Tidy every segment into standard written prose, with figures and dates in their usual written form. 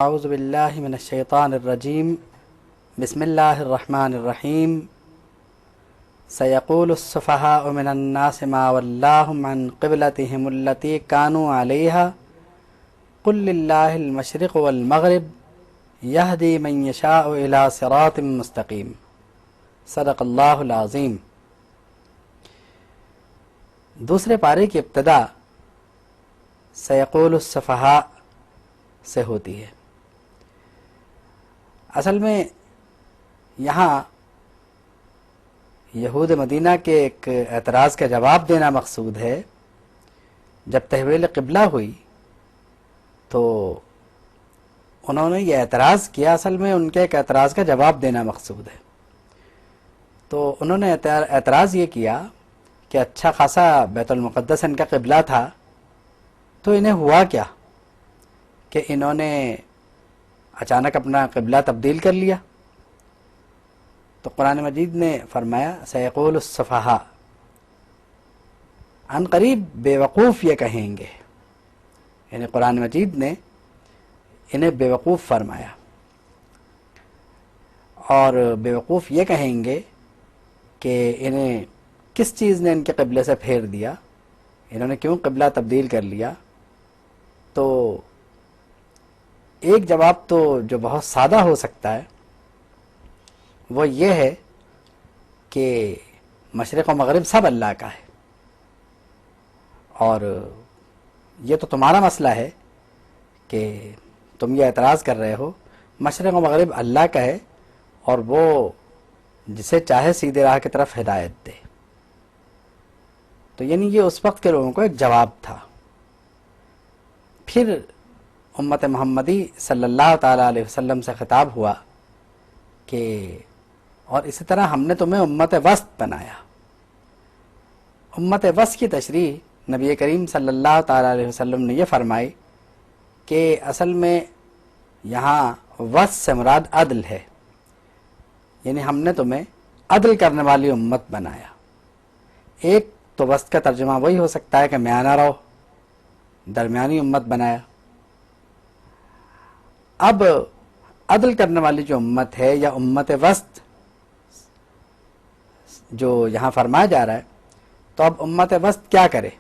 اعوذ باللہ من الشیطان الرجیم بسم اللہ الرحمن الرحیم سیقول السفہاء من الناس ما ولاہم عن قبلتہم التی کانوا علیہا قل للہ المشرق والمغرب یہدی من یشاء الی صراط مستقیم صدق اللہ العظیم۔ دوسرے پارے کی ابتدا سیقول السفہاء سے ہوتی ہے۔ اصل میں یہاں یہود مدینہ کے ایک اعتراض کا جواب دینا مقصود ہے۔ جب تحویل قبلہ ہوئی تو انہوں نے یہ اعتراض کیا، اصل میں ان کے ایک اعتراض کا جواب دینا مقصود ہے۔ تو انہوں نے اعتراض یہ کیا کہ اچھا خاصا بیت المقدس ان کا قبلہ تھا، تو انہیں ہوا کیا کہ انہوں نے اچانک اپنا قبلہ تبدیل کر لیا؟ تو قرآن مجید نے فرمایا سیقول السفہاء، عن قریب بے وقوف یہ کہیں گے، یعنی قرآن مجید نے انہیں بے وقوف فرمایا، اور بے وقوف یہ کہیں گے کہ انہیں کس چیز نے ان کے قبلے سے پھیر دیا، انہوں نے کیوں قبلہ تبدیل کر لیا؟ تو ایک جواب تو جو بہت سادہ ہو سکتا ہے وہ یہ ہے کہ مشرق و مغرب سب اللہ کا ہے، اور یہ تو تمہارا مسئلہ ہے کہ تم یہ اعتراض کر رہے ہو۔ مشرق و مغرب اللہ کا ہے اور وہ جسے چاہے سیدھے راہ کی طرف ہدایت دے۔ تو یعنی یہ اس وقت کے لوگوں کو ایک جواب تھا۔ پھر امت محمدی صلی اللہ تعالیٰ علیہ وسلم سے خطاب ہوا کہ اور اسی طرح ہم نے تمہیں امت وسط بنایا۔ امت وسط کی تشریح نبی کریم صلی اللہ تعالیٰ علیہ وسلم نے یہ فرمائی کہ اصل میں یہاں وسط سے مراد عدل ہے، یعنی ہم نے تمہیں عدل کرنے والی امت بنایا۔ ایک تو وسط کا ترجمہ وہی ہو سکتا ہے کہ میانہ رو، درمیانی امت بنایا۔ اب عدل کرنے والی جو امت ہے یا امت وسط جو یہاں فرمایا جا رہا ہے، تو اب امت وسط کیا کرے؟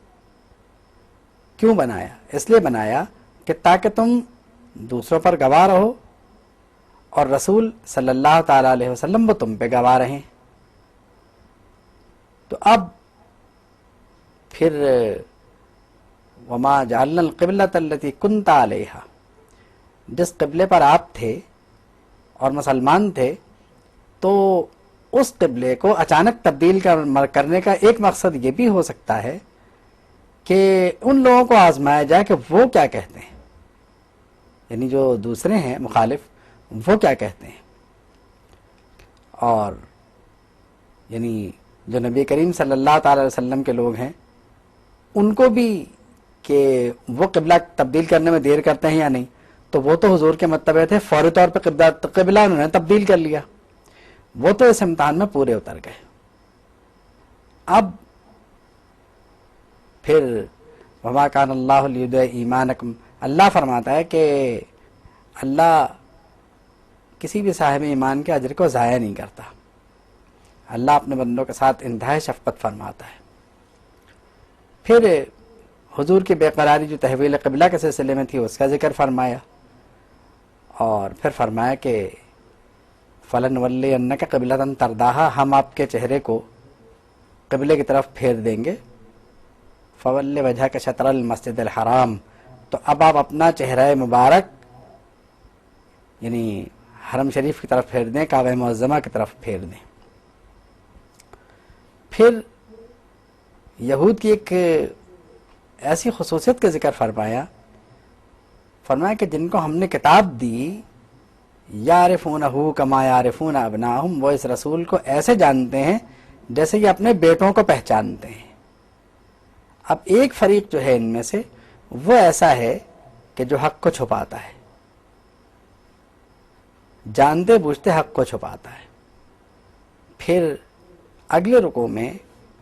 کیوں بنایا؟ اس لیے بنایا کہ تاکہ تم دوسروں پر گواہ رہو اور رسول صلی اللہ تعالیٰ علیہ وسلم وہ تم پہ گواہ رہیں۔ تو اب پھر وما جعلنا القبلۃ التی کنت علیہا، جس قبلے پر آپ تھے اور مسلمان تھے، تو اس قبلے کو اچانک تبدیل کرنے کا ایک مقصد یہ بھی ہو سکتا ہے کہ ان لوگوں کو آزمایا جائے کہ وہ کیا کہتے ہیں، یعنی جو دوسرے ہیں مخالف وہ کیا کہتے ہیں، اور یعنی جو نبی کریم صلی اللہ تعالی علیہ وسلم کے لوگ ہیں ان کو بھی کہ وہ قبلہ تبدیل کرنے میں دیر کرتے ہیں یا نہیں۔ تو وہ تو حضور کے متبع تھے، فوری طور پہ قبلہ انہوں نے تبدیل کر لیا، وہ تو اس امتحان میں پورے اتر گئے۔ اب پھر وما کان اللہ لیضیع ایمانکم، اللہ فرماتا ہے کہ اللہ کسی بھی صاحب ایمان کے اجر کو ضائع نہیں کرتا۔ اللہ اپنے بندوں کے ساتھ انتہائی شفقت فرماتا ہے۔ پھر حضور کی بے قراری جو تحویل قبلہ کے سلسلے میں تھی اس کا ذکر فرمایا، اور پھر فرمایا کہ فَلَنُوَلِّيَنَّكَ قِبْلَةً تَرْضَاهَا، ہم آپ کے چہرے کو قبلے کی طرف پھیر دیں گے۔ فَوَلِّ وَجْهَكَ شَطْرَ الْمَسْجِدِ الْحَرَامِ، تو اب آپ اپنا چہرہ مبارک یعنی حرم شریف کی طرف پھیر دیں، کعبہ معظمہ کی طرف پھیر دیں۔ پھر یہود کی ایک ایسی خصوصیت کا ذکر فرمایا کہ جن کو ہم نے کتاب دی، یعرفونہ کما یعرفون ابناہم، وہ اس رسول کو ایسے جانتے ہیں جیسے یہ اپنے بیٹوں کو پہچانتے ہیں۔ اب ایک فریق جو ہے ان میں سے وہ ایسا ہے کہ جو حق کو چھپاتا ہے، جانتے بوجھتے حق کو چھپاتا ہے۔ پھر اگلے رکوع میں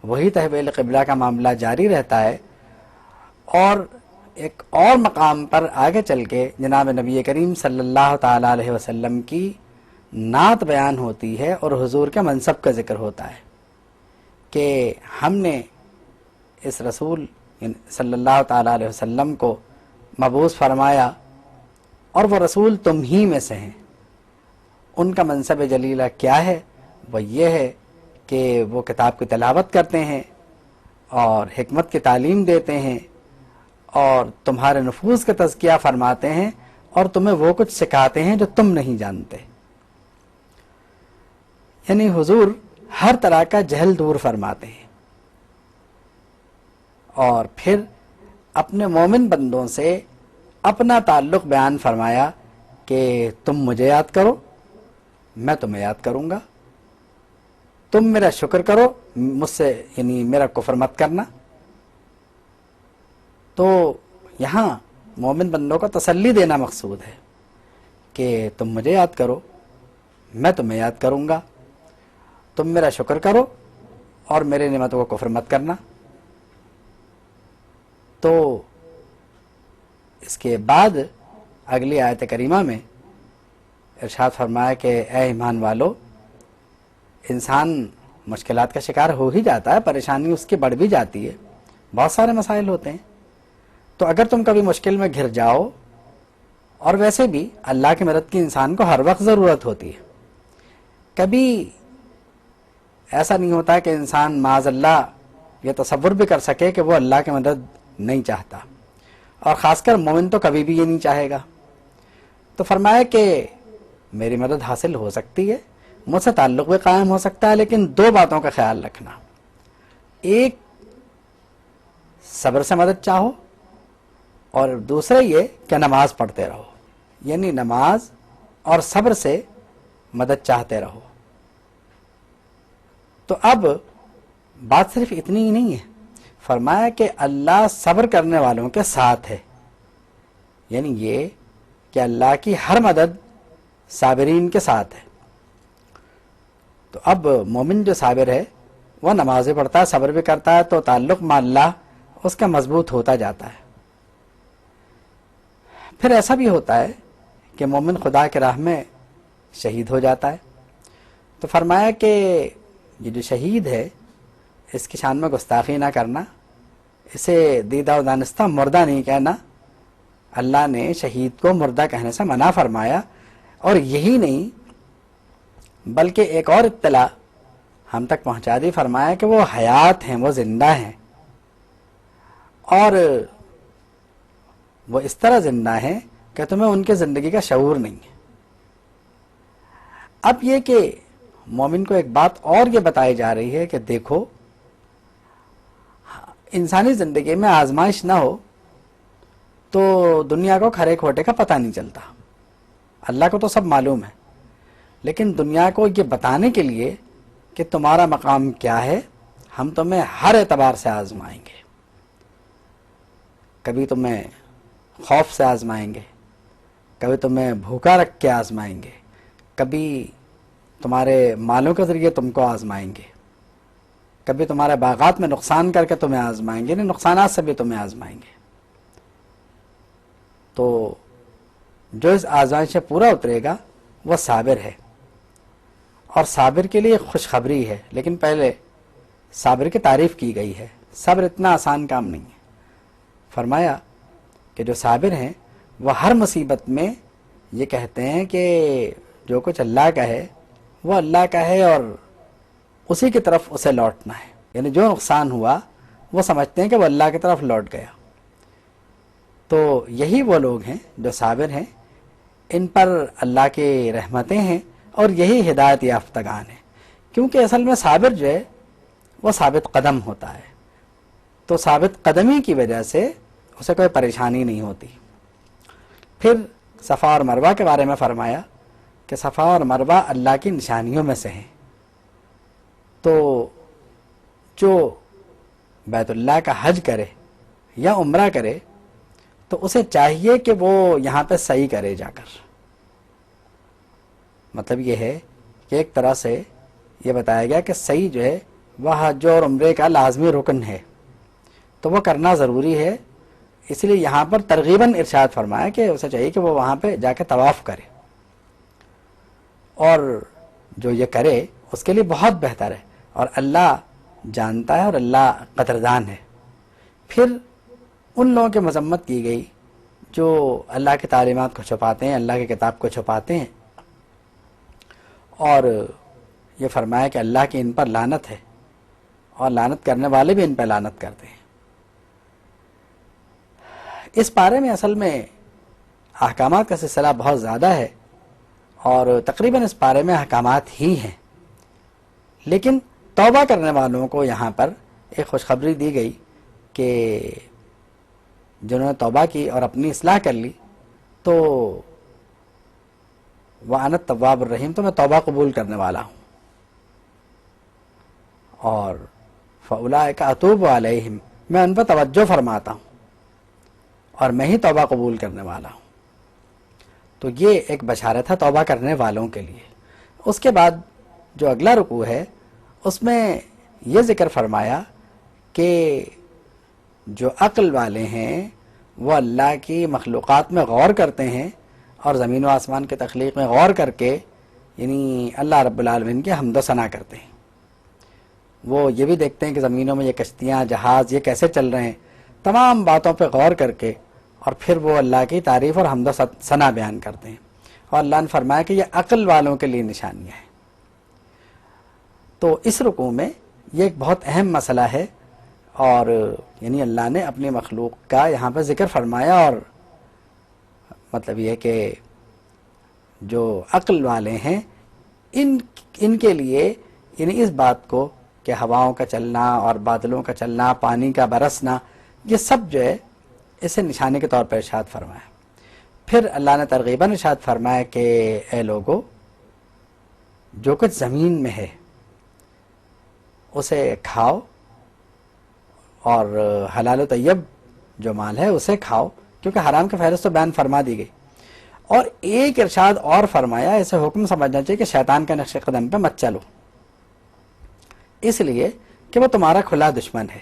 وہی تحویل قبلہ کا معاملہ جاری رہتا ہے، اور ایک اور مقام پر آگے چل کے جناب نبی کریم صلی اللہ تعالی علیہ وسلم کی نعت بیان ہوتی ہے اور حضور کے منصب کا ذکر ہوتا ہے کہ ہم نے اس رسول صلی اللہ تعالی علیہ وسلم کو مبعوث فرمایا اور وہ رسول تم ہی میں سے ہیں. ان کا منصب جلیلہ کیا ہے؟ وہ یہ ہے کہ وہ کتاب کی تلاوت کرتے ہیں اور حکمت کی تعلیم دیتے ہیں اور تمہارے نفوس کا تزکیہ فرماتے ہیں اور تمہیں وہ کچھ سکھاتے ہیں جو تم نہیں جانتے. یعنی حضور ہر طرح کا جہل دور فرماتے ہیں اور پھر اپنے مومن بندوں سے اپنا تعلق بیان فرمایا کہ تم مجھے یاد کرو، میں تمہیں یاد کروں گا، تم میرا شکر کرو، مجھ سے یعنی میرا کفر مت کرنا. تو یہاں مومن بندوں کو تسلی دینا مقصود ہے کہ تم مجھے یاد کرو، میں تمہیں یاد کروں گا، تم میرا شکر کرو اور میرے نعمتوں کو کفر مت کرنا. تو اس کے بعد اگلی آیت کریمہ میں ارشاد فرمایا کہ اے ایمان والو، انسان مشکلات کا شکار ہو ہی جاتا ہے، پریشانی اس کی بڑھ بھی جاتی ہے، بہت سارے مسائل ہوتے ہیں. تو اگر تم کبھی مشکل میں گھر جاؤ، اور ویسے بھی اللہ کی مدد کی انسان کو ہر وقت ضرورت ہوتی ہے، کبھی ایسا نہیں ہوتا کہ انسان معاذ اللہ یہ تصور بھی کر سکے کہ وہ اللہ کی مدد نہیں چاہتا، اور خاص کر مومن تو کبھی بھی یہ نہیں چاہے گا. تو فرمایا کہ میری مدد حاصل ہو سکتی ہے، مجھ سے تعلق بھی قائم ہو سکتا ہے، لیکن دو باتوں کا خیال رکھنا. ایک، صبر سے مدد چاہو، اور دوسرے یہ کہ نماز پڑھتے رہو. یعنی نماز اور صبر سے مدد چاہتے رہو. تو اب بات صرف اتنی ہی نہیں ہے، فرمایا کہ اللہ صبر کرنے والوں کے ساتھ ہے. یعنی یہ کہ اللہ کی ہر مدد صابرین کے ساتھ ہے. تو اب مومن جو صابر ہے وہ نماز بھی پڑھتا ہے، صبر بھی کرتا ہے، تو تعلق مع اللہ اس کا مضبوط ہوتا جاتا ہے. پھر ایسا بھی ہوتا ہے کہ مومن خدا کے راہ میں شہید ہو جاتا ہے. تو فرمایا کہ یہ جو شہید ہے اس کی شان میں گستاخی نہ کرنا، اسے دیدہ و دانستہ مردہ نہیں کہنا. اللہ نے شہید کو مردہ کہنے سے منع فرمایا. اور یہی نہیں بلکہ ایک اور اطلاع ہم تک پہنچا دی، فرمایا کہ وہ حیات ہیں، وہ زندہ ہیں، اور وہ اس طرح زندہ ہیں کہ تمہیں ان کے زندگی کا شعور نہیں ہے. اب یہ کہ مومن کو ایک بات اور یہ بتائی جا رہی ہے کہ دیکھو، انسانی زندگی میں آزمائش نہ ہو تو دنیا کو کھرے کھوٹے کا پتہ نہیں چلتا. اللہ کو تو سب معلوم ہے، لیکن دنیا کو یہ بتانے کے لیے کہ تمہارا مقام کیا ہے، ہم تمہیں ہر اعتبار سے آزمائیں گے. کبھی تمہیں خوف سے آزمائیں گے، کبھی تمہیں بھوکا رکھ کے آزمائیں گے، کبھی تمہارے مالوں کے ذریعے تم کو آزمائیں گے، کبھی تمہارے باغات میں نقصان کر کے تمہیں آزمائیں گے، یعنی نقصانات سے بھی تمہیں آزمائیں گے. تو جو اس آزمائش سے پورا اترے گا وہ صابر ہے. اور صابر کے لیے خوشخبری ہے، لیکن پہلے صابر کی تعریف کی گئی ہے. صبر اتنا آسان کام نہیں ہے. فرمایا کہ جو صابر ہیں وہ ہر مصیبت میں یہ کہتے ہیں کہ جو کچھ اللہ کا ہے وہ اللہ کا ہے اور اسی کی طرف اسے لوٹنا ہے. یعنی جو نقصان ہوا وہ سمجھتے ہیں کہ وہ اللہ کی طرف لوٹ گیا. تو یہی وہ لوگ ہیں جو صابر ہیں، ان پر اللہ کی رحمتیں ہیں اور یہی ہدایت یافتگان ہیں. کیونکہ اصل میں صابر جو ہے وہ ثابت قدم ہوتا ہے، تو ثابت قدمی کی وجہ سے اسے کوئی پریشانی نہیں ہوتی. پھر صفا اور مروہ کے بارے میں فرمایا کہ صفا اور مروہ اللہ کی نشانیوں میں سے ہیں. تو جو بیت اللہ کا حج کرے یا عمرہ کرے تو اسے چاہیے کہ وہ یہاں پہ سعی کرے جا کر. مطلب یہ ہے کہ ایک طرح سے یہ بتایا گیا کہ سعی جو ہے وہ حج اور عمرے کا لازمی رکن ہے، تو وہ کرنا ضروری ہے. اس لیے یہاں پر ترغیباً ارشاد فرمایا کہ اسے چاہیے کہ وہ وہاں پہ جا کے طواف کرے، اور جو یہ کرے اس کے لیے بہت بہتر ہے، اور اللہ جانتا ہے اور اللہ قدردان ہے۔ پھر ان لوگوں کی مذمت کی گئی جو اللہ کی تعلیمات کو چھپاتے ہیں، اللہ کی کتاب کو چھپاتے ہیں، اور یہ فرمایا کہ اللہ کی ان پر لعنت ہے، اور لعنت کرنے والے بھی ان پہ لعنت کرتے ہیں۔ اس بارے میں اصل میں احکامات کا سلسلہ بہت زیادہ ہے، اور تقریباً اس بارے میں احکامات ہی ہیں، لیکن توبہ کرنے والوں کو یہاں پر ایک خوشخبری دی گئی کہ جنہوں نے توبہ کی اور اپنی اصلاح کر لی تو وَأَنَا التَّوَّابُ الرَّحِيمُ، تو میں توبہ قبول کرنے والا ہوں، اور فَأُولَٰئِکَ أَتُوبُ عَلَيْهِمْ، میں ان پر توجہ فرماتا ہوں اور میں ہی توبہ قبول کرنے والا ہوں۔ تو یہ ایک بشارت ہے توبہ کرنے والوں کے لیے۔ اس کے بعد جو اگلا رکوع ہے اس میں یہ ذکر فرمایا کہ جو عقل والے ہیں وہ اللہ کی مخلوقات میں غور کرتے ہیں اور زمین و آسمان کے تخلیق میں غور کر کے یعنی اللہ رب العالمین کی حمد و ثنا کرتے ہیں۔ وہ یہ بھی دیکھتے ہیں کہ زمینوں میں یہ کشتیاں، جہاز یہ کیسے چل رہے ہیں، تمام باتوں پہ غور کر کے اور پھر وہ اللہ کی تعریف اور حمد و ثنا بیان کرتے ہیں، اور اللہ نے فرمایا کہ یہ عقل والوں کے لیے نشانیاں ہیں۔ تو اس رکوع میں یہ ایک بہت اہم مسئلہ ہے، اور یعنی اللہ نے اپنی مخلوق کا یہاں پر ذکر فرمایا، اور مطلب یہ کہ جو عقل والے ہیں ان کے لیے یعنی اس بات کو کہ ہواؤں کا چلنا اور بادلوں کا چلنا، پانی کا برسنا، یہ سب جو ہے اسے نشانے کے طور پر ارشاد فرمایا۔ پھر اللہ نے ترغیباً ارشاد فرمایا کہ اے لوگو، جو کچھ زمین میں ہے اسے کھاؤ، اور حلال و طیب جو مال ہے اسے کھاؤ، کیونکہ حرام کی فہرست تو بیان فرما دی گئی۔ اور ایک ارشاد اور فرمایا، اسے حکم سمجھنا چاہیے کہ شیطان کے نقش قدم پہ مت چلو، اس لیے کہ وہ تمہارا کھلا دشمن ہے۔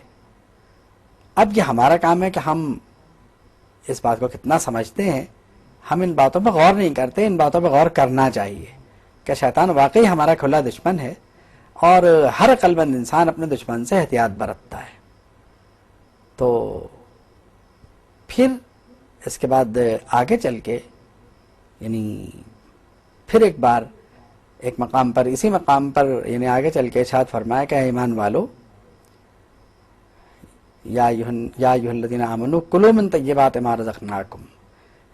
اب یہ ہمارا کام ہے کہ ہم اس بات کو کتنا سمجھتے ہیں، ہم ان باتوں پہ غور نہیں کرتے، ان باتوں پہ غور کرنا چاہیے کہ شیطان واقعی ہمارا کھلا دشمن ہے، اور ہر عقل مند انسان اپنے دشمن سے احتیاط برتتا ہے۔ تو پھر اس کے بعد آگے چل کے یعنی پھر ایک بار ایک مقام پر، اسی مقام پر یعنی آگے چل کے ارشاد فرمایا کہ اے ایمان والو، یا ایھا الذین آمنوا کلوا من طیبات ما رزقناکم،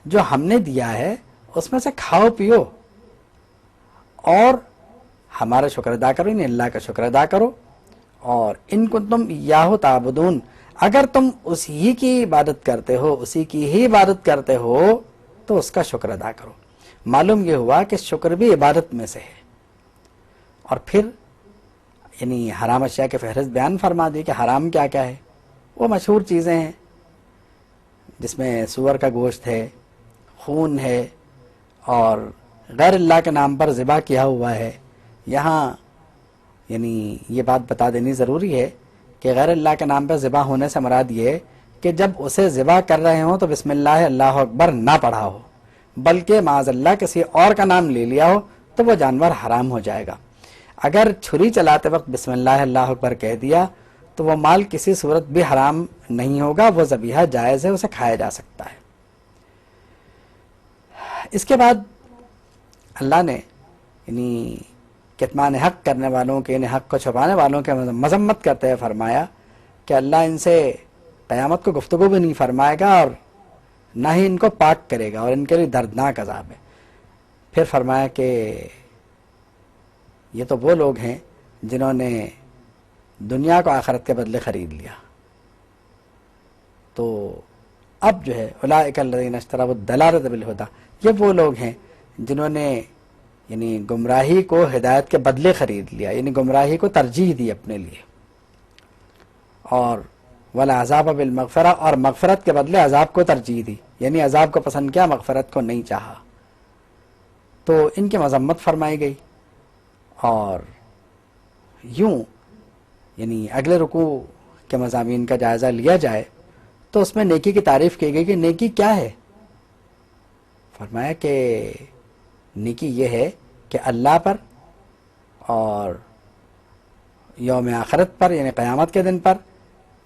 جو ہم نے دیا ہے اس میں سے کھاؤ پیو اور ہمارا شکر ادا کرو، یعنی اللہ کا شکر ادا کرو، اور ان کنتم ایاہ تعبدون، اگر تم اسی کی عبادت کرتے ہو، اسی کی ہی عبادت کرتے ہو تو اس کا شکر ادا کرو۔ معلوم یہ ہوا کہ شکر بھی عبادت میں سے ہے۔ اور پھر یعنی حرام اشیاء کے فہرست بیان فرما دی کہ حرام کیا کیا ہے۔ وہ مشہور چیزیں ہیں جس میں سور کا گوشت ہے، خون ہے، اور غیر اللہ کے نام پر ذبح کیا ہوا ہے۔ یہاں یعنی یہ بات بتا دینی ضروری ہے کہ غیر اللہ کے نام پر ذبح ہونے سے مراد یہ ہے کہ جب اسے ذبح کر رہے ہوں تو بسم اللہ اللہ اکبر نہ پڑھا ہو، بلکہ معاذ اللہ کسی اور کا نام لے لیا ہو تو وہ جانور حرام ہو جائے گا۔ اگر چھری چلاتے وقت بسم اللہ اللہ اکبر کہہ دیا تو وہ مال کسی صورت بھی حرام نہیں ہوگا، وہ ذبیحہ جائز ہے، اسے کھایا جا سکتا ہے۔ اس کے بعد اللہ نے یعنی کتمان حق کرنے والوں کے، یعنی حق کو چھپانے والوں کے مذمت کرتے ہوئے فرمایا کہ اللہ ان سے قیامت کو گفتگو بھی نہیں فرمائے گا اور نہ ہی ان کو پاک کرے گا، اور ان کے لیے دردناک عذاب ہے۔ پھر فرمایا کہ یہ تو وہ لوگ ہیں جنہوں نے دنیا کو آخرت کے بدلے خرید لیا۔ تو اب جو ہے اولئک الذین اشتروا الضلالۃ بالہدی، یہ وہ لوگ ہیں جنہوں نے یعنی گمراہی کو ہدایت کے بدلے خرید لیا، یعنی گمراہی کو ترجیح دی اپنے لیے، اور والعذاب بالمغفرہ، اور مغفرت کے بدلے عذاب کو ترجیح دی، یعنی عذاب کو پسند کیا، مغفرت کو نہیں چاہا۔ تو ان کی مذمت فرمائی گئی۔ اور یوں یعنی اگلے رکوع کے مضامین کا جائزہ لیا جائے تو اس میں نیکی کی تعریف کی گئی کہ نیکی کیا ہے. فرمایا کہ نیکی یہ ہے کہ اللہ پر اور یوم آخرت پر یعنی قیامت کے دن پر،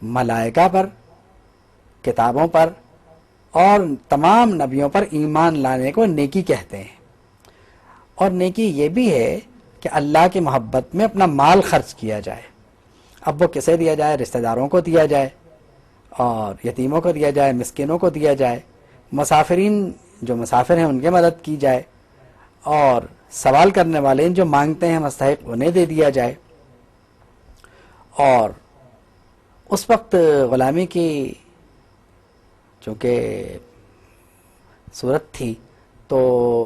ملائکہ پر، کتابوں پر اور تمام نبیوں پر ایمان لانے کو نیکی کہتے ہیں. اور نیکی یہ بھی ہے کہ اللہ کی محبت میں اپنا مال خرچ کیا جائے. اب وہ کسے دیا جائے؟ رشتہ داروں کو دیا جائے اور یتیموں کو دیا جائے، مسکینوں کو دیا جائے، مسافرین جو مسافر ہیں ان کی مدد کی جائے، اور سوال کرنے والے جو مانگتے ہیں مستحق انہیں دے دیا جائے. اور اس وقت غلامی کی چونکہ صورت تھی تو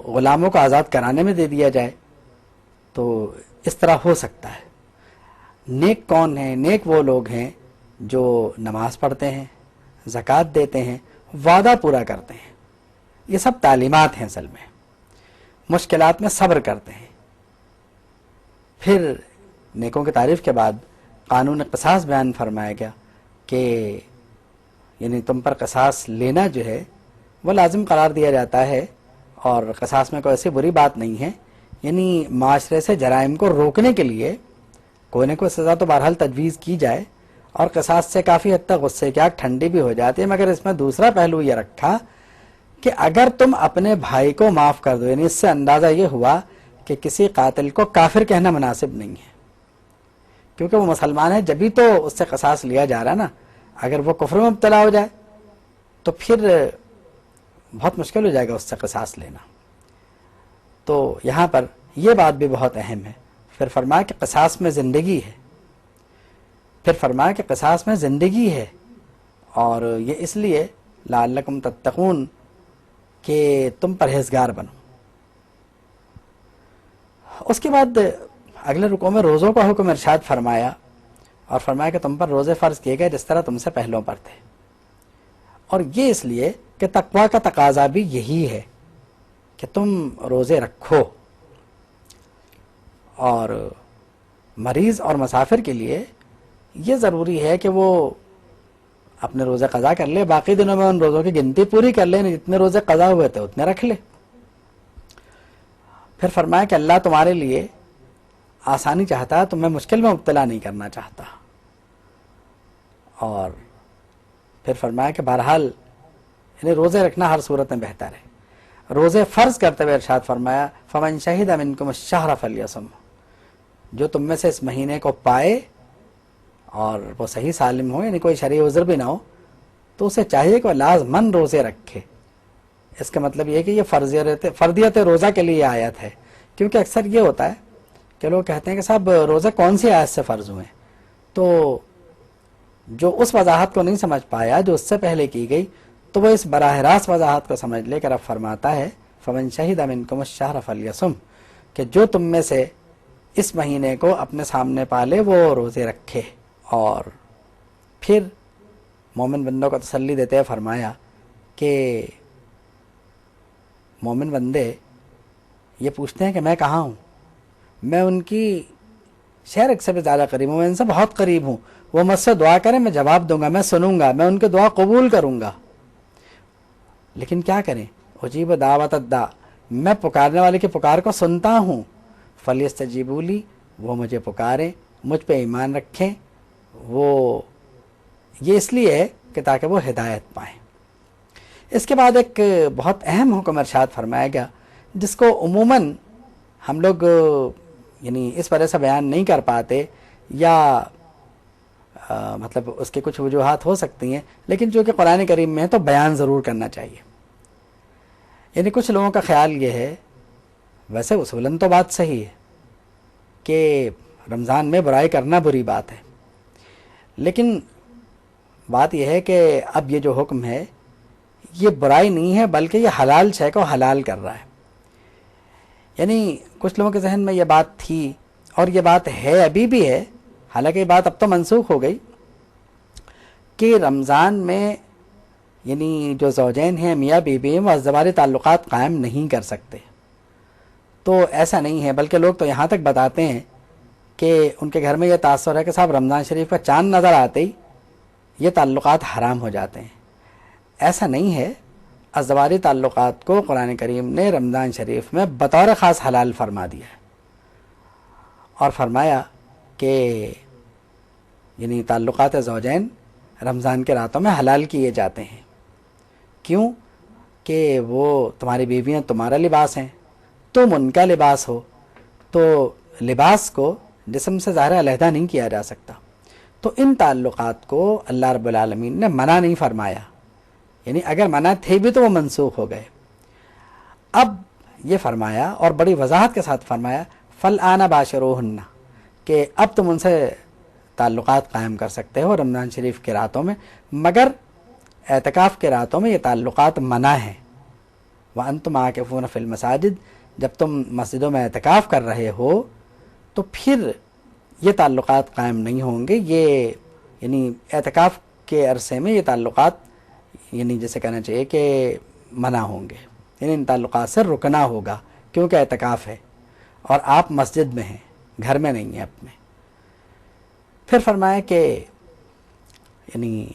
غلاموں کو آزاد کرانے میں دے دیا جائے. تو اس طرح ہو سکتا ہے. نیک کون ہیں؟ نیک وہ لوگ ہیں جو نماز پڑھتے ہیں، زکوٰۃ دیتے ہیں، وعدہ پورا کرتے ہیں. یہ سب تعلیمات ہیں اصل میں. مشکلات میں صبر کرتے ہیں. پھر نیکوں کی تعریف کے بعد قانون قصاص بیان فرمایا گیا کہ یعنی تم پر قصاص لینا جو ہے وہ لازم قرار دیا جاتا ہے، اور قصاص میں کوئی ایسی بری بات نہیں ہے. یعنی معاشرے سے جرائم کو روکنے کے لیے کوئی نہ کوئی سزا تو بہرحال تجویز کی جائے، اور قصاص سے کافی حد تک غصے کی آگ ٹھنڈی بھی ہو جاتی ہے. مگر اس میں دوسرا پہلو یہ رکھا کہ اگر تم اپنے بھائی کو معاف کر دو، یعنی اس سے اندازہ یہ ہوا کہ کسی قاتل کو کافر کہنا مناسب نہیں ہے، کیونکہ وہ مسلمان ہے جبھی تو اس سے قصاص لیا جا رہا نا. اگر وہ کفر میں مبتلا ہو جائے تو پھر بہت مشکل ہو جائے گا اس سے قصاص لینا. تو یہاں پر یہ بات بھی بہت اہم ہے. پھر فرمایا کہ قصاص میں زندگی ہے. پھر فرمایا کہ قصاص میں زندگی ہے، اور یہ اس لیے لعلکم تتقون کہ تم پرہیزگار بنو. اس کے بعد اگلے رکوع میں روزوں کا حکم ارشاد فرمایا، اور فرمایا کہ تم پر روزے فرض کیے گئے جس طرح تم سے پہلوں پر تھے. اور یہ اس لیے کہ تقویٰ کا تقاضا بھی یہی ہے کہ تم روزے رکھو. اور مریض اور مسافر کے لیے یہ ضروری ہے کہ وہ اپنے روزے قضا کر لے، باقی دنوں میں ان روزوں کی گنتی پوری کر لے، جتنے روزے قضا ہوئے تھے اتنے رکھ لے. پھر فرمایا کہ اللہ تمہارے لیے آسانی چاہتا ہے، تمہیں مشکل میں مبتلا نہیں کرنا چاہتا. اور پھر فرمایا کہ بہرحال یعنی روزے رکھنا ہر صورت میں بہتر ہے. روزے فرض کرتے ہوئے ارشاد فرمایا فمن شہد منکم الشہر فلیصم، جو تم میں سے اس مہینے کو پائے اور وہ صحیح سالم ہو، یعنی کوئی شرعی عذر بھی نہ ہو، تو اسے چاہیے کہ وہ لازماً روزے رکھے. اس کا مطلب یہ ہے کہ یہ فرضیت روزہ کے لیے آیت ہے. کیونکہ اکثر یہ ہوتا ہے کہ لوگ کہتے ہیں کہ صاحب روزے کون سی آیت سے فرض ہوئے، تو جو اس وضاحت کو نہیں سمجھ پایا جو اس سے پہلے کی گئی، تو وہ اس براہ راست وضاحت کو سمجھ لے کر اب فرماتا ہے فمن شہد منکم الشہر فلیصم، کہ جو تم میں سے اس مہینے کو اپنے سامنے پالے وہ روزے رکھے. اور پھر مومن بندوں کو تسلی دیتے ہوئے فرمایا کہ مومن بندے یہ پوچھتے ہیں کہ میں کہاں ہوں، میں ان کی شہر سے بھی زیادہ قریب ہوں، میں ان سے بہت قریب ہوں. وہ مجھ سے دعا کریں، میں جواب دوں گا، میں سنوں گا، میں ان کی دعا قبول کروں گا. لیکن کیا کریں؟ اجیب دعوت الداع، میں پکارنے والے کی پکار کو سنتا ہوں. فلیستجیبوا لی، وہ مجھے پکاریں، مجھ پہ ایمان رکھیں. وہ یہ اس لیے ہے کہ تاکہ وہ ہدایت پائیں. اس کے بعد ایک بہت اہم حکم ارشاد فرمایا گیا جس کو عموماً ہم لوگ یعنی اس وجہ سے بیان نہیں کر پاتے، یا مطلب اس کے کچھ وجوہات ہو سکتی ہیں، لیکن چونکہ قرآن کریم میں ہے تو بیان ضرور کرنا چاہیے. یعنی کچھ لوگوں کا خیال یہ ہے، ویسے اصولاً تو بات صحیح ہے کہ رمضان میں برائی کرنا بری بات ہے، لیکن بات یہ ہے کہ اب یہ جو حکم ہے یہ برائی نہیں ہے بلکہ یہ حلال شے کو حلال کر رہا ہے. یعنی کچھ لوگوں کے ذہن میں یہ بات تھی، اور یہ بات ہے ابھی بھی ہے، حالانکہ یہ بات اب تو منسوخ ہو گئی، کہ رمضان میں یعنی جو زوجین ہیں میاں بیوی ہیں وہ ازدواجی تعلقات قائم نہیں کر سکتے. تو ایسا نہیں ہے، بلکہ لوگ تو یہاں تک بتاتے ہیں کہ ان کے گھر میں یہ تاثر ہے کہ صاحب رمضان شریف کا چاند نظر آتے ہی یہ تعلقات حرام ہو جاتے ہیں. ایسا نہیں ہے. ازدواجی تعلقات کو قرآن کریم نے رمضان شریف میں بطور خاص حلال فرما دیا ہے، اور فرمایا کہ یعنی تعلقات زوجین رمضان کے راتوں میں حلال کیے جاتے ہیں. کیوں؟ کہ وہ تمہاری بیویاں تمہارا لباس ہیں، تم ان کا لباس ہو. تو لباس کو جسم سے ظاہر علیحدہ نہیں کیا جا سکتا. تو ان تعلقات کو اللہ رب العالمین نے منع نہیں فرمایا، یعنی اگر منع تھے بھی تو وہ منسوخ ہو گئے. اب یہ فرمایا اور بڑی وضاحت کے ساتھ فرمایا فالآن باشروہن، کہ اب تم ان سے تعلقات قائم کر سکتے ہو رمضان شریف کے راتوں میں، مگر اعتکاف کے راتوں میں یہ تعلقات منع ہیں. وانتم عاکفون فی المساجد، جب تم مسجدوں میں اعتکاف کر رہے ہو تو پھر یہ تعلقات قائم نہیں ہوں گے. یہ یعنی اعتکاف کے عرصے میں یہ تعلقات یعنی جیسے کہنا چاہیے کہ منع ہوں گے، یعنی ان تعلقات سے رکنا ہوگا کیونکہ اعتکاف ہے اور آپ مسجد میں ہیں، گھر میں نہیں ہیں اپنے. پھر فرمایا کہ یعنی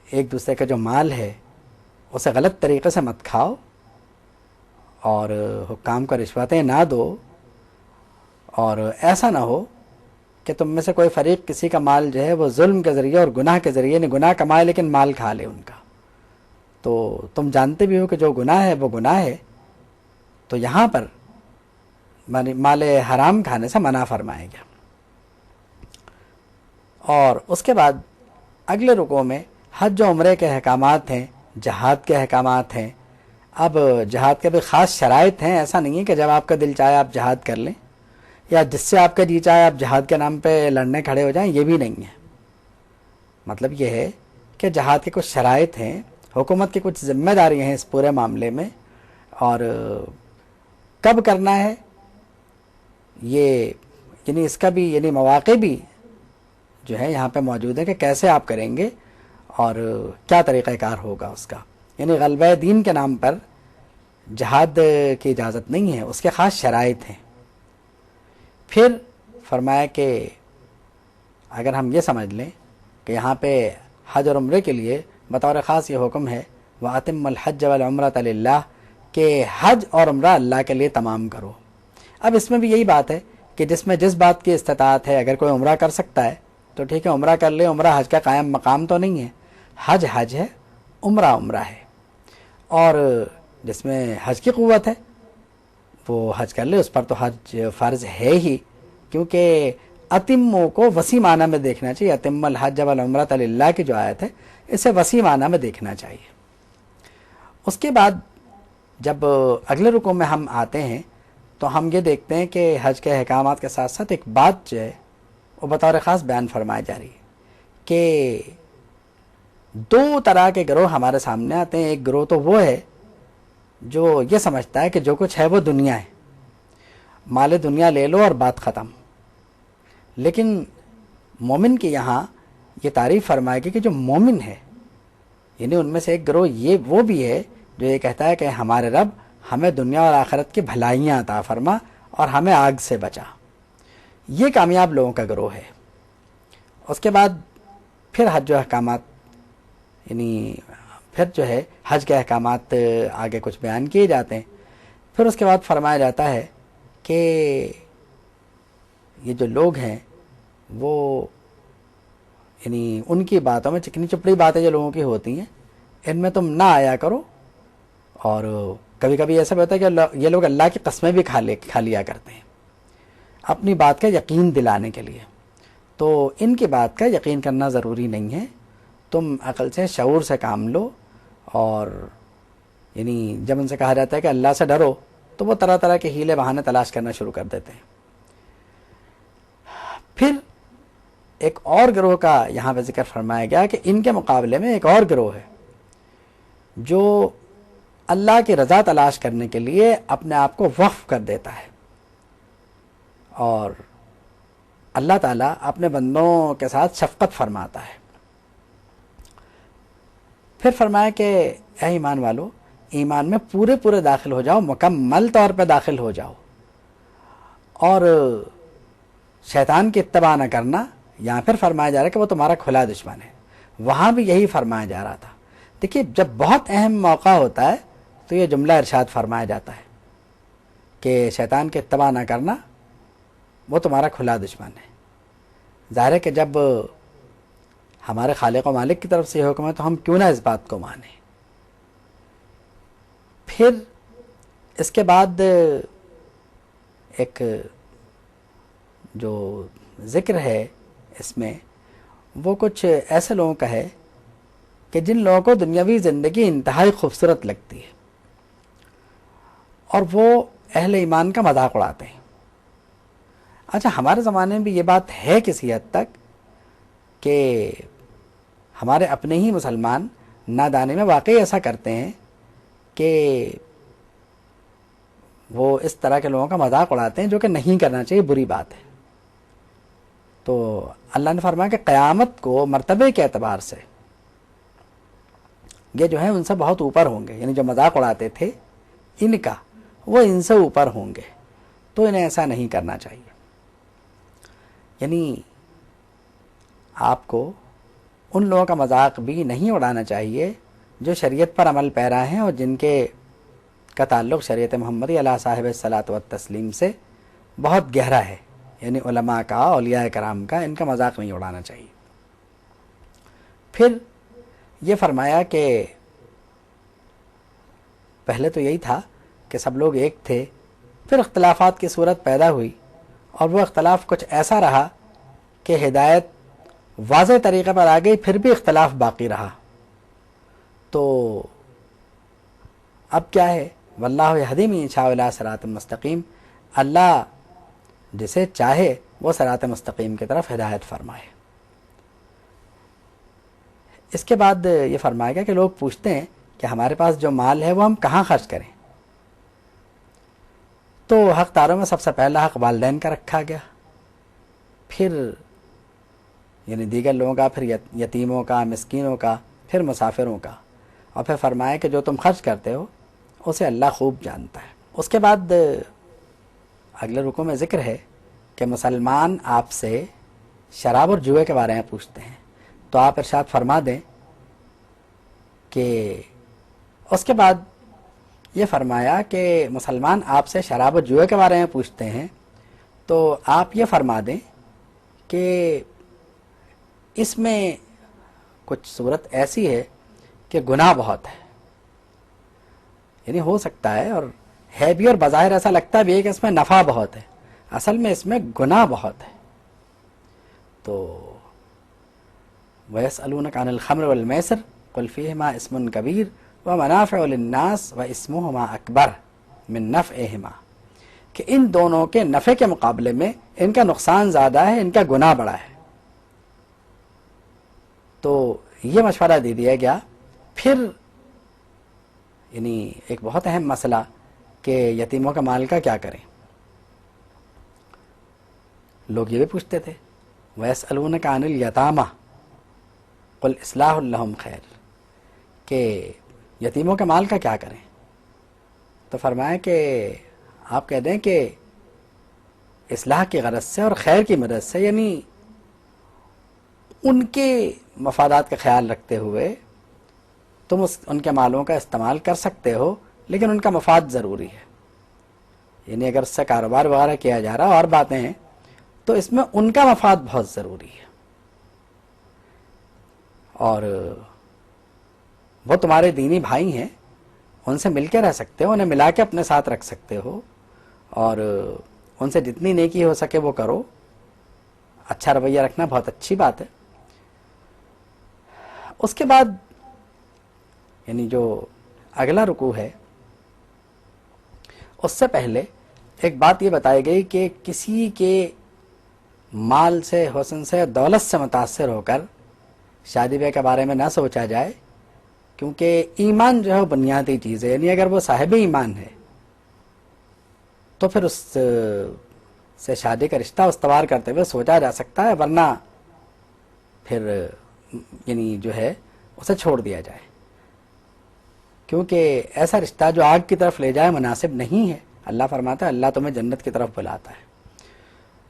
ایک دوسرے کا جو مال ہے اسے غلط طریقے سے مت کھاؤ اور حکام کو رشوتیں نہ دو، اور ایسا نہ ہو کہ تم میں سے کوئی فریق کسی کا مال جو ہے وہ ظلم کے ذریعے اور گناہ کے ذریعے، یعنی گناہ کمائے لیکن مال کھا لے ان کا. تو تم جانتے بھی ہو کہ جو گناہ ہے وہ گناہ ہے، تو یہاں پر مال حرام کھانے سے منع فرمایا گیا. اور اس کے بعد اگلے رکوع میں حج و عمرے کے احکامات ہیں، جہاد کے احکامات ہیں. اب جہاد کے بھی خاص شرائط ہیں، ایسا نہیں ہے کہ جب آپ کا دل چاہے آپ جہاد کر لیں یا جس سے آپ کا جی چاہے آپ جہاد کے نام پہ لڑنے کھڑے ہو جائیں، یہ بھی نہیں ہے. مطلب یہ ہے کہ جہاد کے کچھ شرائط ہیں، حکومت کی کچھ ذمہ داریاں ہیں اس پورے معاملے میں، اور کب کرنا ہے یہ یعنی اس کا بھی یعنی مواقع بھی جو ہے یہاں پہ موجود ہے کہ کیسے آپ کریں گے اور کیا طریقہ کار ہوگا اس کا. یعنی غلبہ دین کے نام پر جہاد کی اجازت نہیں ہے، اس کے خاص شرائط ہیں. پھر فرمایا کہ اگر ہم یہ سمجھ لیں کہ یہاں پہ حج اور عمرے کے لیے بطور خاص یہ حکم ہے وَأَتِمَّ الْحَجَّ وَالْعُمْرَةَ لِلَّهِ، کہ حج اور عمرہ اللہ کے لیے تمام کرو. اب اس میں بھی یہی بات ہے کہ جس میں جس بات کی استطاعت ہے، اگر کوئی عمرہ کر سکتا ہے تو ٹھیک ہے عمرہ کر لے، عمرہ حج کا قائم مقام تو نہیں ہے. حج حج ہے، عمرہ عمرہ ہے، اور جس میں حج کی قوت ہے وہ حج کر لے، اس پر تو حج فرض ہے ہی، کیونکہ اتموں کو وسیع معنی میں دیکھنا چاہیے. اتم الحج والعمرۃ للہ کی جو آیت ہے اسے وسیع معنی میں دیکھنا چاہیے. اس کے بعد جب اگلے رکوع میں ہم آتے ہیں تو ہم یہ دیکھتے ہیں کہ حج کے احکامات کے ساتھ ساتھ ایک بات جو ہے وہ بطور خاص بیان فرمائی جا رہی ہے کہ دو طرح کے گروہ ہمارے سامنے آتے ہیں. ایک گروہ تو وہ ہے جو یہ سمجھتا ہے کہ جو کچھ ہے وہ دنیا ہے، مال دنیا لے لو اور بات ختم. لیکن مومن کے یہاں یہ تعریف فرمائے گی کہ جو مومن ہے یعنی ان میں سے ایک گروہ یہ وہ بھی ہے جو یہ کہتا ہے کہ ہمارے رب ہمیں دنیا اور آخرت کی بھلائیاں عطا فرما اور ہمیں آگ سے بچا. یہ کامیاب لوگوں کا گروہ ہے. اس کے بعد پھر حج و احکامات یعنی پھر جو ہے حج کے احکامات آگے کچھ بیان کیے جاتے ہیں. پھر اس کے بعد فرمایا جاتا ہے کہ یہ جو لوگ ہیں وہ یعنی ان کی باتوں میں چکنی چپڑی باتیں جو لوگوں کی ہوتی ہیں ان میں تم نہ آیا کرو. اور کبھی کبھی ایسا بھی ہوتا ہے کہ یہ لوگ اللہ کی قسمیں بھی کھا لیا کرتے ہیں اپنی بات کا یقین دلانے کے لیے. تو ان کی بات کا یقین کرنا ضروری نہیں ہے، تم عقل سے شعور سے کام لو. اور یعنی جب ان سے کہا جاتا ہے کہ اللہ سے ڈرو تو وہ طرح طرح کے ہیلے بہانے تلاش کرنا شروع کر دیتے ہیں. پھر ایک اور گروہ کا یہاں پہ ذکر فرمایا گیا کہ ان کے مقابلے میں ایک اور گروہ ہے جو اللہ کی رضا تلاش کرنے کے لیے اپنے آپ کو وقف کر دیتا ہے، اور اللہ تعالیٰ اپنے بندوں کے ساتھ شفقت فرماتا ہے. پھر فرمایا کہ اے ایمان والو، ایمان میں پورے داخل ہو جاؤ، مکمل طور پہ داخل ہو جاؤ، اور شیطان کی اتباع نہ کرنا. یہاں پھر فرمایا جا رہا ہے کہ وہ تمہارا کھلا دشمن ہے، وہاں بھی یہی فرمایا جا رہا تھا. دیکھیے جب بہت اہم موقع ہوتا ہے تو یہ جملہ ارشاد فرمایا جاتا ہے کہ شیطان کے اتباع نہ کرنا، وہ تمہارا کھلا دشمن ہے۔ ظاہر ہے کہ جب ہمارے خالق و مالک کی طرف سے یہ حکم ہے تو ہم کیوں نہ اس بات کو مانیں۔ پھر اس کے بعد ایک جو ذکر ہے اس میں وہ کچھ ایسے لوگوں کا ہے کہ جن لوگوں کو دنیاوی زندگی انتہائی خوبصورت لگتی ہے اور وہ اہل ایمان کا مذاق اڑاتے ہیں۔ اچھا، ہمارے زمانے میں بھی یہ بات ہے کسی حد تک کہ ہمارے اپنے ہی مسلمان نادانی میں واقعی ایسا کرتے ہیں کہ وہ اس طرح کے لوگوں کا مذاق اڑاتے ہیں، جو کہ نہیں کرنا چاہیے، بری بات ہے۔ تو اللہ نے فرمایا کہ قیامت کو مرتبے کے اعتبار سے یہ جو ہے ان سے بہت اوپر ہوں گے، یعنی جو مذاق اڑاتے تھے ان کا، وہ ان سے اوپر ہوں گے، تو انہیں ایسا نہیں کرنا چاہیے۔ یعنی آپ کو ان لوگوں کا مذاق بھی نہیں اڑانا چاہیے جو شریعت پر عمل پیرا ہیں اور جن کے کا تعلق شریعت محمدی علیہ صاحب الصلاۃ والتسلیم سے بہت گہرا ہے، یعنی علماء کا، اولیاء کرام کا، ان کا مذاق نہیں اڑانا چاہیے۔ پھر یہ فرمایا کہ پہلے تو یہی تھا کہ سب لوگ ایک تھے، پھر اختلافات کی صورت پیدا ہوئی اور وہ اختلاف کچھ ایسا رہا کہ ہدایت واضح طریقے پر آ گئی، پھر بھی اختلاف باقی رہا۔ تو اب کیا ہے؟ واللہ یہدی من یشاء الی صراط مستقیم، اللہ جسے چاہے وہ صراط مستقیم کی طرف ہدایت فرمائے۔ اس کے بعد یہ فرمایا گیا کہ لوگ پوچھتے ہیں کہ ہمارے پاس جو مال ہے وہ ہم کہاں خرچ کریں؟ تو حق داروں میں سب سے پہلا حق والدین کا رکھا گیا، پھر یعنی دیگر لوگوں کا، پھر یتیموں کا، مسکینوں کا، پھر مسافروں کا، اور پھر فرمایا کہ جو تم خرچ کرتے ہو اسے اللہ خوب جانتا ہے۔ اس کے بعد اگلے رکوع میں ذکر ہے کہ مسلمان آپ سے شراب اور جوئے کے بارے میں پوچھتے ہیں، تو آپ ارشاد فرما دیں کہ اس کے بعد یہ فرمایا کہ مسلمان آپ سے شراب و جوئے کے بارے میں پوچھتے ہیں تو آپ یہ فرما دیں کہ اس میں کچھ صورت ایسی ہے کہ گناہ بہت ہے، یعنی ہو سکتا ہے اور ہے بھی، اور بظاہر ایسا لگتا بھی ہے کہ اس میں نفع بہت ہے، اصل میں اس میں گناہ بہت ہے۔ تو وَيَسْأَلُونَكَ عَنِ الْخَمْرِ وَالْمَيْسِرِ قُلْ فِيهِمَا اسْمٌ كَبِيرٌ وَمَنَافِعُ لِلنَّاسِ وَاسْمُهُمَا أَكْبَرُ مِن نَفْعِهِمَا، کہ ان دونوں کے نفع کے مقابلے میں ان کا نقصان زیادہ ہے، ان کا گناہ بڑا ہے۔ تو یہ مشورہ دے دیا گیا۔ پھر یعنی ایک بہت اہم مسئلہ کہ یتیموں کا مال کا کیا کریں، لوگ یہ بھی پوچھتے تھے وَيَسْأَلُونَكَ عَنِ الْيَتَامَى قُلْ إِصْلَاحٌ لَهُمْ خَيْرٌ، کہ یتیموں کے مال کا کیا کریں؟ تو فرمایا کہ آپ کہہ دیں کہ اصلاح کی غرض سے اور خیر کی مدد سے، یعنی ان کے مفادات کا خیال رکھتے ہوئے تم ان کے مالوں کا استعمال کر سکتے ہو، لیکن ان کا مفاد ضروری ہے۔ یعنی اگر اس سے کاروبار وغیرہ کیا جا رہا اور باتیں ہیں تو اس میں ان کا مفاد بہت ضروری ہے، اور وہ تمہارے دینی بھائی ہیں، ان سے مل کے رہ سکتے ہو، انہیں ملا کے اپنے ساتھ رکھ سکتے ہو، اور ان سے جتنی نیکی ہو سکے وہ کرو۔ اچھا رویہ رکھنا بہت اچھی بات ہے۔ اس کے بعد یعنی جو اگلا رکوع ہے اس سے پہلے ایک بات یہ بتائی گئی کہ کسی کے مال سے، حسن سے، دولت سے متاثر ہو کر شادی بیاہ کے بارے میں نہ سوچا جائے، کیونکہ ایمان جو ہے وہ بنیادی چیز ہے، یعنی اگر وہ صاحب ایمان ہے تو پھر اس سے شادی کا رشتہ استوار کرتے ہوئے سوچا جا سکتا ہے، ورنہ پھر یعنی جو ہے اسے چھوڑ دیا جائے، کیونکہ ایسا رشتہ جو آگ کی طرف لے جائے مناسب نہیں ہے۔ اللہ فرماتا ہے اللہ تمہیں جنت کی طرف بلاتا ہے۔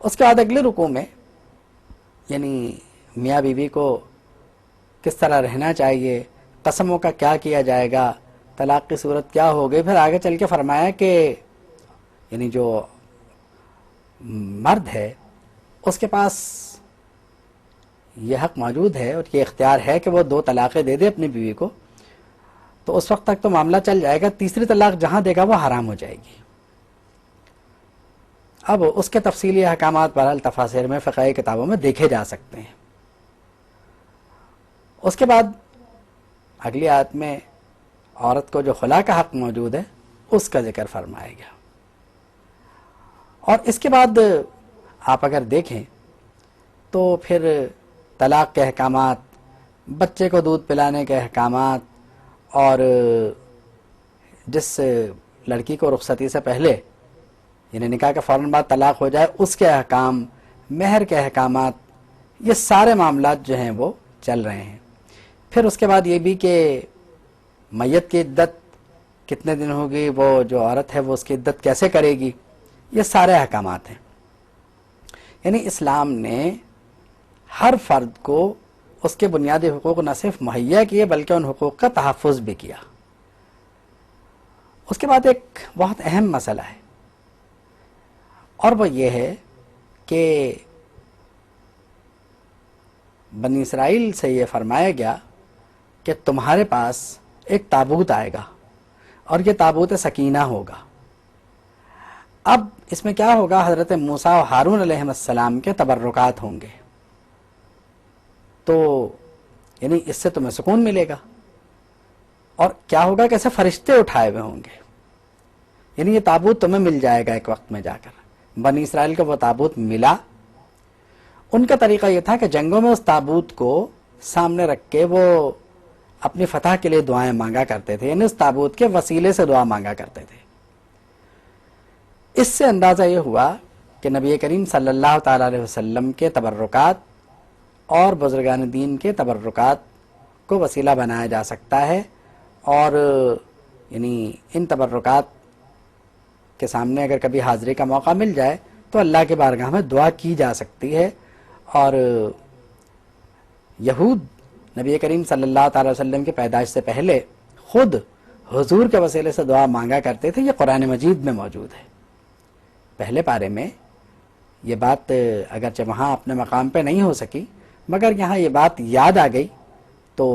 اس کے بعد اگلے رکوع میں یعنی میاں بیوی کو کس طرح رہنا چاہیے، قسموں کا کیا کیا جائے گا، طلاق کی صورت کیا ہوگی. پھر آگے چل کے فرمایا کہ یعنی جو مرد ہے اس کے پاس یہ حق موجود ہے اور یہ اختیار ہے کہ وہ 2 طلاقیں دے دے اپنی بیوی کو، تو اس وقت تک تو معاملہ چل جائے گا. تیسری طلاق جہاں دے گا وہ حرام ہو جائے گی. اب اس کے تفصیلی احکامات بہرحال تفاسیر میں فقہی کتابوں میں دیکھے جا سکتے ہیں. اس کے بعد اگلی آیت میں عورت کو جو خلا کا حق موجود ہے اس کا ذکر فرمایا گیا. اور اس کے بعد آپ اگر دیکھیں تو پھر طلاق کے احکامات، بچے کو دودھ پلانے کے احکامات، اور جس لڑکی کو رخصتی سے پہلے یعنی نکاح کے فوراً بعد طلاق ہو جائے اس کے احکام، مہر کے احکامات، یہ سارے معاملات جو ہیں وہ چل رہے ہیں. پھر اس کے بعد یہ بھی کہ میت کی عدت کتنے دن ہوگی، وہ جو عورت ہے وہ اس کی عدت کیسے کرے گی، یہ سارے احکامات ہیں. یعنی اسلام نے ہر فرد کو اس کے بنیادی حقوق نہ صرف مہیا کیے بلکہ ان حقوق کا تحفظ بھی کیا. اس کے بعد ایک بہت اہم مسئلہ ہے اور وہ یہ ہے کہ بنی اسرائیل سے یہ فرمایا گیا کہ تمہارے پاس ایک تابوت آئے گا اور یہ تابوت سکینہ ہوگا. اب اس میں کیا ہوگا، حضرت موسیٰ و ہارون علیہ السلام کے تبرکات ہوں گے، تو یعنی اس سے تمہیں سکون ملے گا. اور کیا ہوگا کہ ایسے فرشتے اٹھائے ہوئے ہوں گے، یعنی یہ تابوت تمہیں مل جائے گا ایک وقت میں جا کر. بنی اسرائیل کو وہ تابوت ملا. ان کا طریقہ یہ تھا کہ جنگوں میں اس تابوت کو سامنے رکھ کے وہ اپنی فتح کے لیے دعائیں مانگا کرتے تھے، یعنی اس تابوت کے وسیلے سے دعا مانگا کرتے تھے. اس سے اندازہ یہ ہوا کہ نبی کریم صلی اللہ تعالی علیہ وسلم کے تبرکات اور بزرگان دین کے تبرکات کو وسیلہ بنایا جا سکتا ہے، اور یعنی ان تبرکات کے سامنے اگر کبھی حاضری کا موقع مل جائے تو اللہ کے بارگاہ میں دعا کی جا سکتی ہے. اور یہود نبی کریم صلی اللہ تعالی وسلم کی پیدائش سے پہلے خود حضور کے وسیلے سے دعا مانگا کرتے تھے. یہ قرآن مجید میں موجود ہے. پہلے پارے میں یہ بات اگرچہ وہاں اپنے مقام پہ نہیں ہو سکی مگر یہاں یہ بات یاد آ گئی تو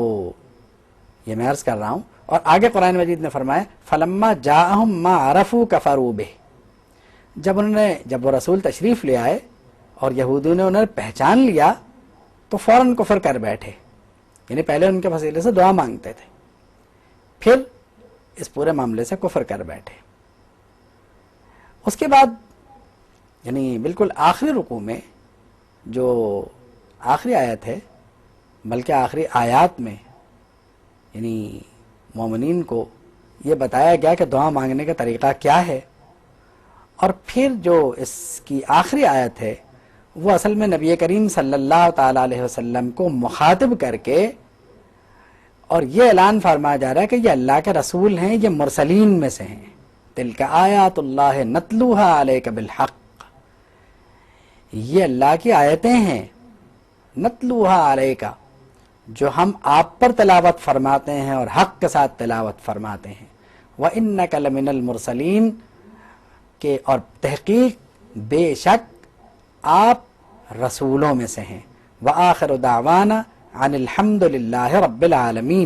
یہ میں عرض کر رہا ہوں. اور آگے قرآن مجید نے فرمایا فَلَمَّا جَاءَهُم مَّا عَرَفُوا كَفَرُوا بِهِ، جب وہ رسول تشریف لے آئے اور یہودیوں نے انہیں پہچان لیا تو فوراً کفر کر بیٹھے. یعنی پہلے ان کے وسیلے سے دعا مانگتے تھے، پھر اس پورے معاملے سے کفر کر بیٹھے. اس کے بعد یعنی بالکل آخری رکوع میں جو آخری آیت ہے، بلکہ آخری آیات میں یعنی مومنین کو یہ بتایا گیا کہ دعا مانگنے کا طریقہ کیا ہے. اور پھر جو اس کی آخری آیت ہے وہ اصل میں نبی کریم صلی اللہ تعالی علیہ وسلم کو مخاطب کر کے اور یہ اعلان فرمایا جا رہا ہے کہ یہ اللہ کے رسول ہیں، یہ مرسلین میں سے ہیں. تلک آیات اللہ نتلوها علیک بالحق، یہ اللہ کی آیتیں ہیں نتلوها علیک، جو ہم آپ پر تلاوت فرماتے ہیں اور حق کے ساتھ تلاوت فرماتے ہیں. وَإِنَّكَ لَمِنَ الْمُرْسَلِينَ، کہ اور تحقیق بے شک آپ رسولوں میں سے ہیں. وَآخِرُ دَعْوَانَا عَنِ الْحَمْدُ لِلَّهِ رَبِّ الْعَالَمِينَ.